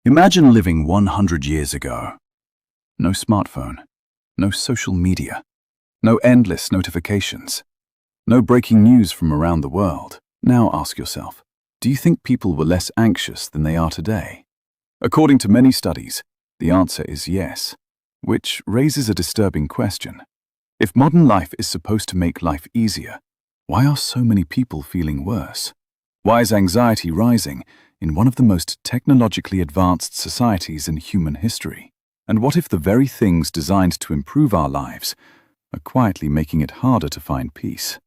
Imagine living 100 years ago. No smartphone, no social media, no endless notifications, no breaking news from around the world. Now ask yourself, do you think people were less anxious than they are today? According to many studies, the answer is yes, which raises a disturbing question. If modern life is supposed to make life easier, why are so many people feeling worse? Why is anxiety rising in one of the most technologically advanced societies in human history? And what if the very things designed to improve our lives are quietly making it harder to find peace?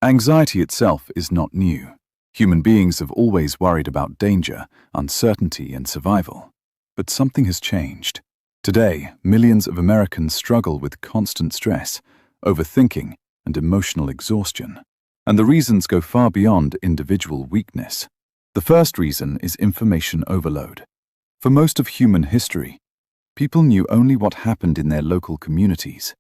Anxiety itself is not new. Human beings have always worried about danger, uncertainty, and survival. But something has changed. Today, millions of Americans struggle with constant stress, overthinking, and emotional exhaustion. And the reasons go far beyond individual weakness. The first reason is information overload. For most of human history, people knew only what happened in their local communities.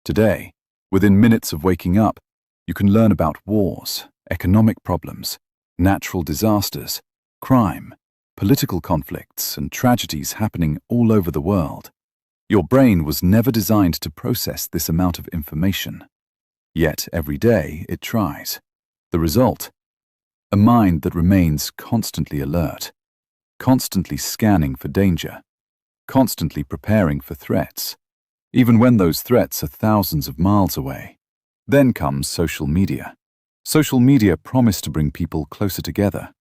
Today, within minutes of waking up, you can learn about wars, economic problems, natural disasters, crime, political conflicts, and tragedies happening all over the world. Your brain was never designed to process this amount of information. Yet every day it tries. The result? A mind that remains constantly alert, constantly scanning for danger, constantly preparing for threats, even when those threats are thousands of miles away. Then comes social media. Social media promised to bring people closer together.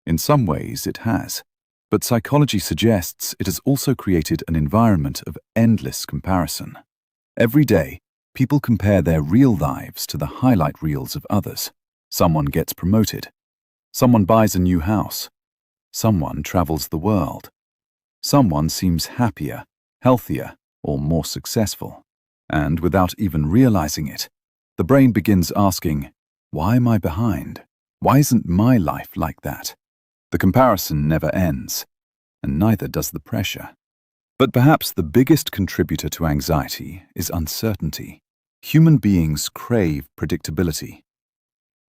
In some ways it has, but psychology suggests it has also created an environment of endless comparison. Every day, people compare their real lives to the highlight reels of others. Someone gets promoted. Someone buys a new house. Someone travels the world. Someone seems happier, healthier, or more successful. And without even realizing it, the brain begins asking, why am I behind? Why isn't my life like that? The comparison never ends, and neither does the pressure. But perhaps the biggest contributor to anxiety is uncertainty. Human beings crave predictability.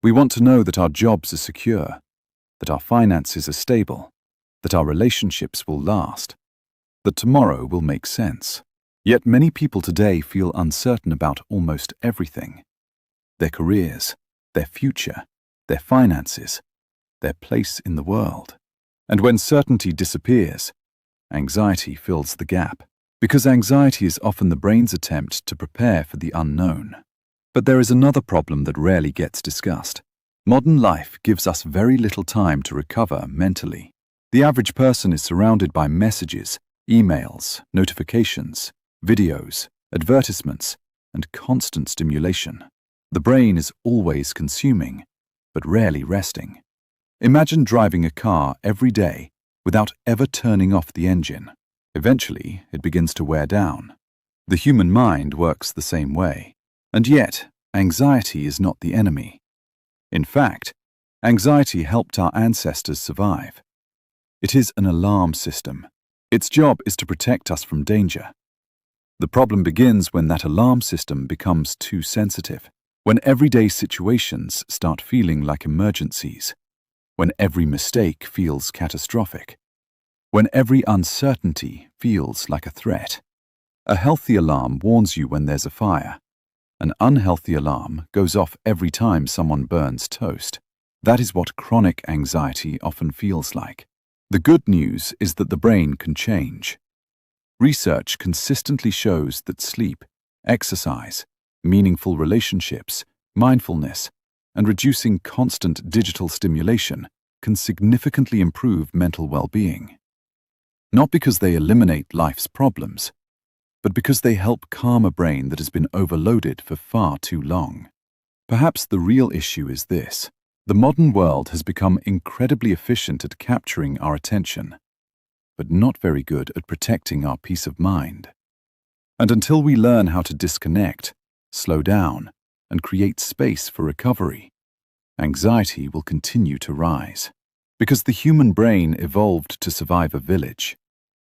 We want to know that our jobs are secure, that our finances are stable, that our relationships will last, that tomorrow will make sense. Yet many people today feel uncertain about almost everything. Their careers, their future, their finances, their place in the world. And when certainty disappears, anxiety fills the gap. Because anxiety is often the brain's attempt to prepare for the unknown. But there is another problem that rarely gets discussed. Modern life gives us very little time to recover mentally. The average person is surrounded by messages, emails, notifications, videos, advertisements, and constant stimulation. The brain is always consuming, but rarely resting. Imagine driving a car every day without ever turning off the engine. Eventually, it begins to wear down. The human mind works the same way. And yet, anxiety is not the enemy. In fact, anxiety helped our ancestors survive. It is an alarm system. Its job is to protect us from danger. The problem begins when that alarm system becomes too sensitive, when everyday situations start feeling like emergencies, when every mistake feels catastrophic, when every uncertainty feels like a threat. A healthy alarm warns you when there's a fire. An unhealthy alarm goes off every time someone burns toast. That is what chronic anxiety often feels like. The good news is that the brain can change. Research consistently shows that sleep, exercise, meaningful relationships, mindfulness, and reducing constant digital stimulation can significantly improve mental well-being. Not because they eliminate life's problems, but because they help calm a brain that has been overloaded for far too long. Perhaps the real issue is this: the modern world has become incredibly efficient at capturing our attention, but not very good at protecting our peace of mind. And until we learn how to disconnect, slow down, and create space for recovery, anxiety will continue to rise. Because the human brain evolved to survive a village,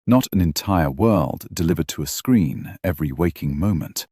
not an entire world delivered to a screen every waking moment.